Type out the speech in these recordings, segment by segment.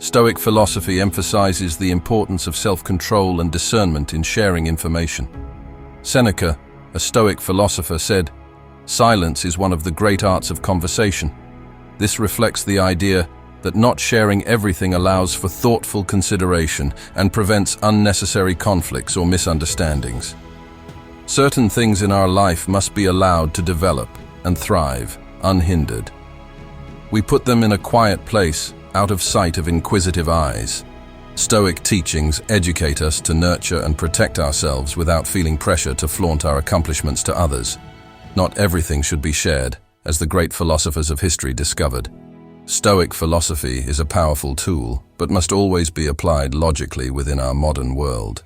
Stoic philosophy emphasizes the importance of self-control and discernment in sharing information. Seneca, a Stoic philosopher, said, "Silence is one of the great arts of conversation." This reflects the idea that not sharing everything allows for thoughtful consideration and prevents unnecessary conflicts or misunderstandings. Certain things in our life must be allowed to develop and thrive unhindered. We put them in a quiet place, out of sight of inquisitive eyes. Stoic teachings educate us to nurture and protect ourselves without feeling pressure to flaunt our accomplishments to others. Not everything should be shared, as the great philosophers of history discovered. Stoic philosophy is a powerful tool, but must always be applied logically within our modern world.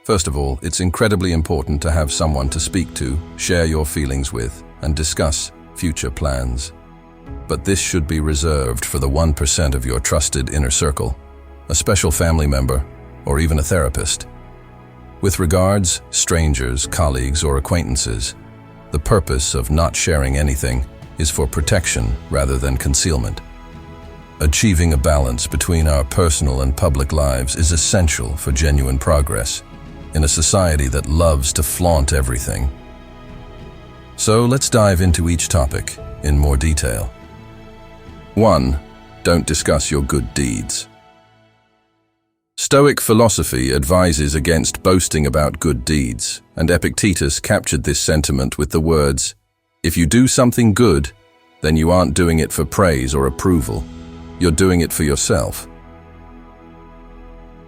First of all, it's incredibly important to have someone to speak to, share your feelings with, and discuss future plans. But this should be reserved for the 1% of your trusted inner circle, a special family member, or even a therapist. With regards, strangers, colleagues, or acquaintances, the purpose of not sharing anything is for protection rather than concealment. Achieving a balance between our personal and public lives is essential for genuine progress in a society that loves to flaunt everything. So let's dive into each topic in more detail. 1. Don't discuss your good deeds. Stoic philosophy advises against boasting about good deeds, and Epictetus captured this sentiment with the words, "If you do something good, then you aren't doing it for praise or approval. You're doing it for yourself."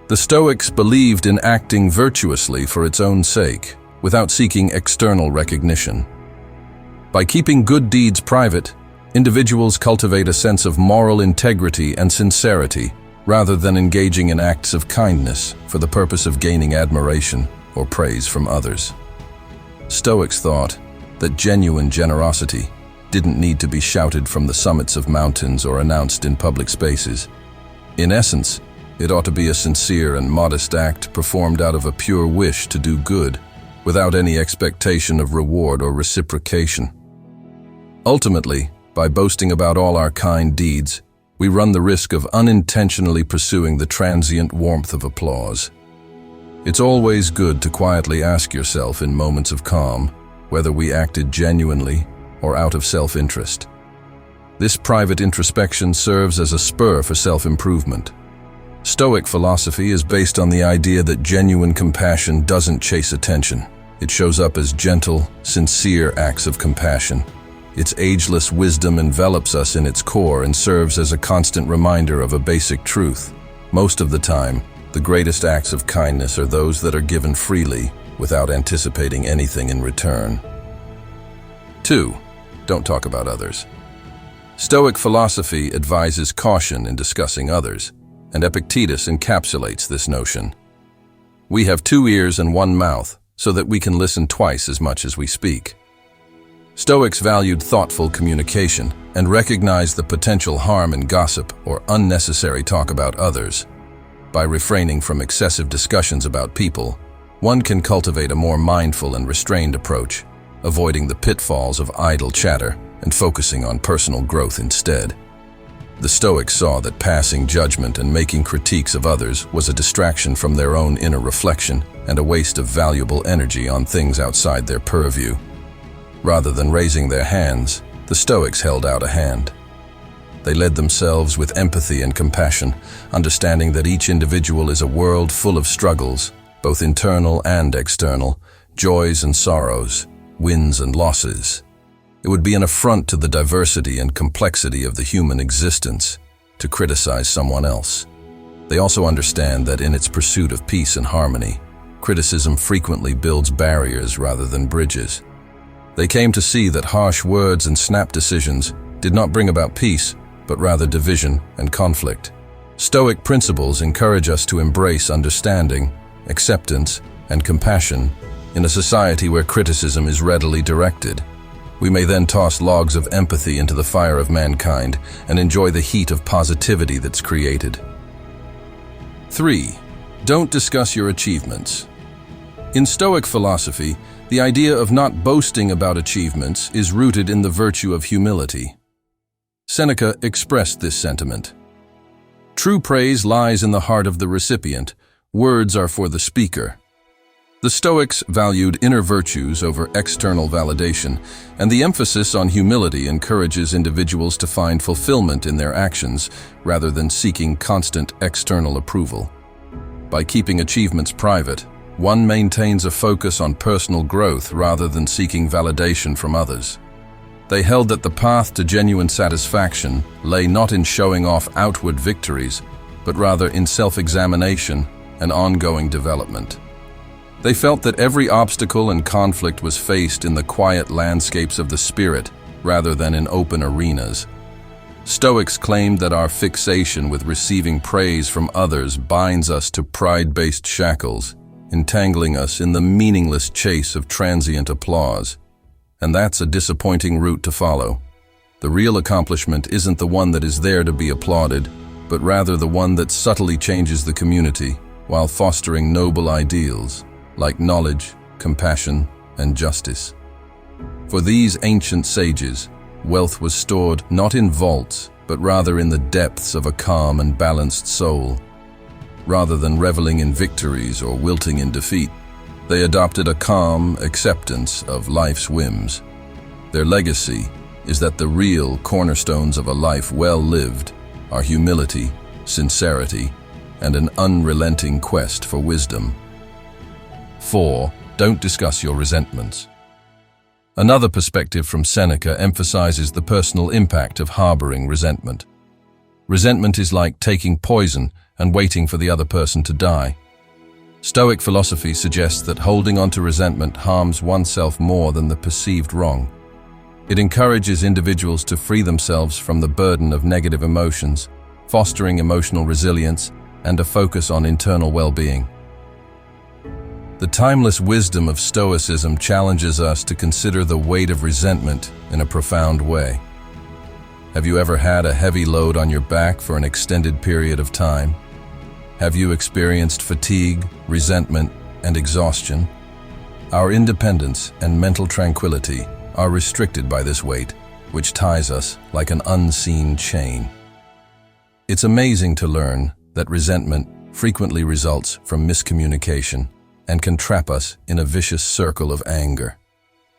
The Stoics believed in acting virtuously for its own sake, without seeking external recognition. By keeping good deeds private, individuals cultivate a sense of moral integrity and sincerity, rather than engaging in acts of kindness for the purpose of gaining admiration or praise from others. Stoics thought that genuine generosity didn't need to be shouted from the summits of mountains or announced in public spaces. In essence, it ought to be a sincere and modest act performed out of a pure wish to do good, without any expectation of reward or reciprocation. Ultimately, by boasting about all our kind deeds, we run the risk of unintentionally pursuing the transient warmth of applause. It's always good to quietly ask yourself in moments of calm whether we acted genuinely or out of self-interest. This private introspection serves as a spur for self-improvement. Stoic philosophy is based on the idea that genuine compassion doesn't chase attention. It shows up as gentle, sincere acts of compassion. Its ageless wisdom envelops us in its core and serves as a constant reminder of a basic truth. Most of the time, the greatest acts of kindness are those that are given freely, without anticipating anything in return. 2. Don't talk about others. Stoic philosophy advises caution in discussing others, and Epictetus encapsulates this notion. We have 2 ears and 1 mouth, so that we can listen twice as much as we speak. Stoics valued thoughtful communication and recognized the potential harm in gossip or unnecessary talk about others. By refraining from excessive discussions about people, one can cultivate a more mindful and restrained approach, avoiding the pitfalls of idle chatter and focusing on personal growth instead. The Stoics saw that passing judgment and making critiques of others was a distraction from their own inner reflection and a waste of valuable energy on things outside their purview. Rather than raising their hands, the Stoics held out a hand. They led themselves with empathy and compassion, understanding that each individual is a world full of struggles, both internal and external, joys and sorrows, wins and losses. It would be an affront to the diversity and complexity of the human existence to criticize someone else. They also understand that in its pursuit of peace and harmony, criticism frequently builds barriers rather than bridges. They came to see that harsh words and snap decisions did not bring about peace, but rather division and conflict. Stoic principles encourage us to embrace understanding, acceptance, and compassion in a society where criticism is readily directed. We may then toss logs of empathy into the fire of mankind and enjoy the heat of positivity that's created. 3. Don't discuss your achievements. In Stoic philosophy, the idea of not boasting about achievements is rooted in the virtue of humility. Seneca expressed this sentiment. True praise lies in the heart of the recipient. Words are for the speaker. The Stoics valued inner virtues over external validation, and the emphasis on humility encourages individuals to find fulfillment in their actions rather than seeking constant external approval. By keeping achievements private, one maintains a focus on personal growth rather than seeking validation from others. They held that the path to genuine satisfaction lay not in showing off outward victories, but rather in self-examination and ongoing development. They felt that every obstacle and conflict was faced in the quiet landscapes of the spirit rather than in open arenas. Stoics claimed that our fixation with receiving praise from others binds us to pride-based shackles, entangling us in the meaningless chase of transient applause. And that's a disappointing route to follow. The real accomplishment isn't the one that is there to be applauded, but rather the one that subtly changes the community while fostering noble ideals like knowledge, compassion, and justice. For these ancient sages, wealth was stored not in vaults, but rather in the depths of a calm and balanced soul. Rather than reveling in victories or wilting in defeat, they adopted a calm acceptance of life's whims. Their legacy is that the real cornerstones of a life well lived are humility, sincerity, and an unrelenting quest for wisdom. 4. Don't discuss your resentments. Another perspective from Seneca emphasizes the personal impact of harboring resentment. Resentment is like taking poison and waiting for the other person to die. Stoic philosophy suggests that holding on to resentment harms oneself more than the perceived wrong. It encourages individuals to free themselves from the burden of negative emotions, fostering emotional resilience and a focus on internal well-being. The timeless wisdom of Stoicism challenges us to consider the weight of resentment in a profound way. Have you ever had a heavy load on your back for an extended period of time? Have you experienced fatigue, resentment, and exhaustion? Our independence and mental tranquility are restricted by this weight, which ties us like an unseen chain. It's amazing to learn that resentment frequently results from miscommunication and can trap us in a vicious circle of anger.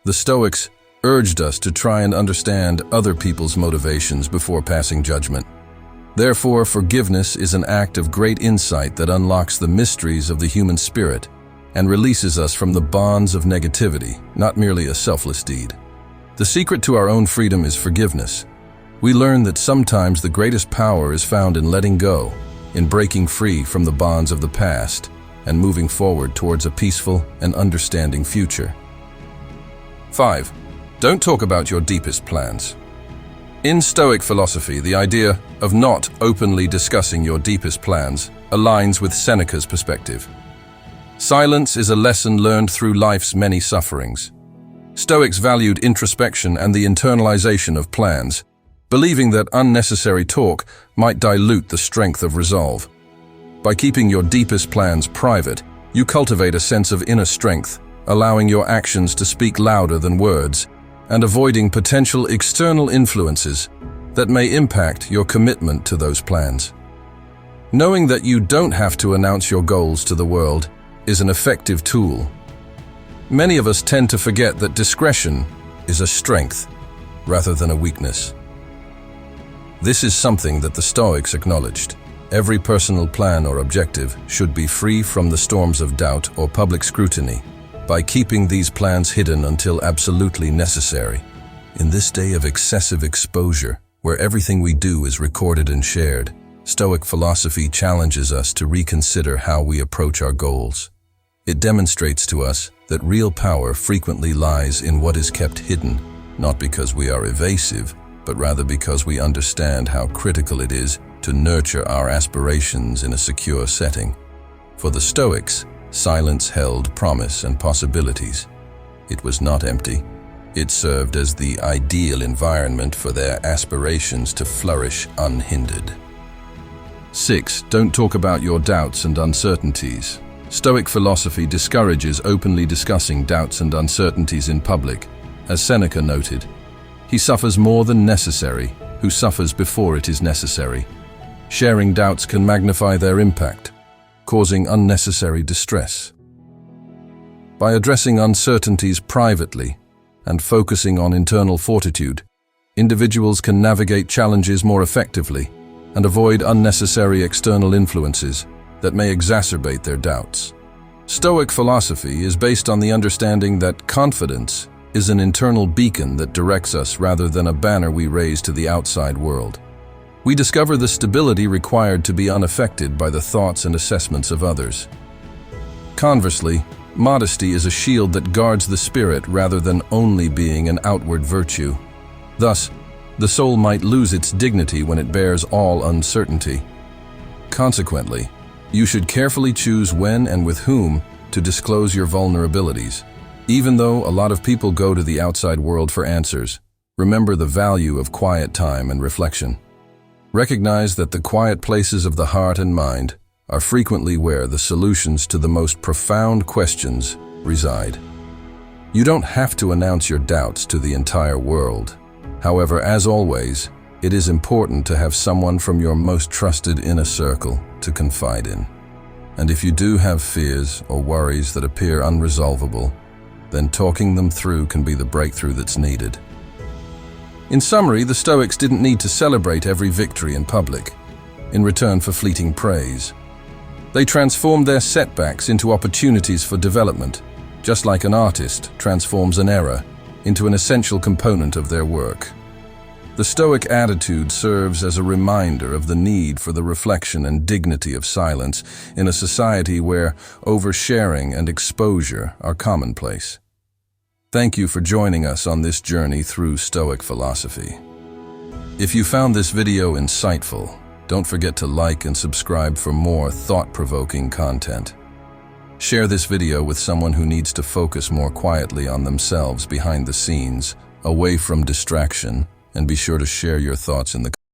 The Stoics urged us to try and understand other people's motivations before passing judgment. Therefore, forgiveness is an act of great insight that unlocks the mysteries of the human spirit and releases us from the bonds of negativity, not merely a selfless deed. The secret to our own freedom is forgiveness. We learn that sometimes the greatest power is found in letting go, in breaking free from the bonds of the past, and moving forward towards a peaceful and understanding future. 5. Don't talk about your deepest plans. In Stoic philosophy, the idea of not openly discussing your deepest plans aligns with Seneca's perspective. Silence is a lesson learned through life's many sufferings. Stoics valued introspection and the internalization of plans, believing that unnecessary talk might dilute the strength of resolve. By keeping your deepest plans private, you cultivate a sense of inner strength, allowing your actions to speak louder than words, and avoiding potential external influences that may impact your commitment to those plans. Knowing that you don't have to announce your goals to the world is an effective tool. Many of us tend to forget that discretion is a strength rather than a weakness. This is something that the Stoics acknowledged. Every personal plan or objective should be free from the storms of doubt or public scrutiny, by keeping these plans hidden until absolutely necessary. In this day of excessive exposure, where everything we do is recorded and shared, Stoic philosophy challenges us to reconsider how we approach our goals. It demonstrates to us that real power frequently lies in what is kept hidden, not because we are evasive, but rather because we understand how critical it is to nurture our aspirations in a secure setting. For the Stoics, silence held promise and possibilities. It was not empty. It served as the ideal environment for their aspirations to flourish unhindered. 6. Don't talk about your doubts and uncertainties. Stoic philosophy discourages openly discussing doubts and uncertainties in public. As Seneca noted, "He suffers more than necessary, who suffers before it is necessary." Sharing doubts can magnify their impact, causing unnecessary distress. By addressing uncertainties privately and focusing on internal fortitude, individuals can navigate challenges more effectively and avoid unnecessary external influences that may exacerbate their doubts. Stoic philosophy is based on the understanding that confidence is an internal beacon that directs us rather than a banner we raise to the outside world. We discover the stability required to be unaffected by the thoughts and assessments of others. Conversely, modesty is a shield that guards the spirit rather than only being an outward virtue. Thus, the soul might lose its dignity when it bears all uncertainty. Consequently, you should carefully choose when and with whom to disclose your vulnerabilities. Even though a lot of people go to the outside world for answers, remember the value of quiet time and reflection. Recognize that the quiet places of the heart and mind are frequently where the solutions to the most profound questions reside. You don't have to announce your doubts to the entire world. However, as always, it is important to have someone from your most trusted inner circle to confide in. And if you do have fears or worries that appear unresolvable, then talking them through can be the breakthrough that's needed. In summary, the Stoics didn't need to celebrate every victory in public in return for fleeting praise. They transformed their setbacks into opportunities for development, just like an artist transforms an error into an essential component of their work. The Stoic attitude serves as a reminder of the need for the reflection and dignity of silence in a society where oversharing and exposure are commonplace. Thank you for joining us on this journey through Stoic philosophy. If you found this video insightful, don't forget to like and subscribe for more thought-provoking content. Share this video with someone who needs to focus more quietly on themselves behind the scenes, away from distraction, and be sure to share your thoughts in the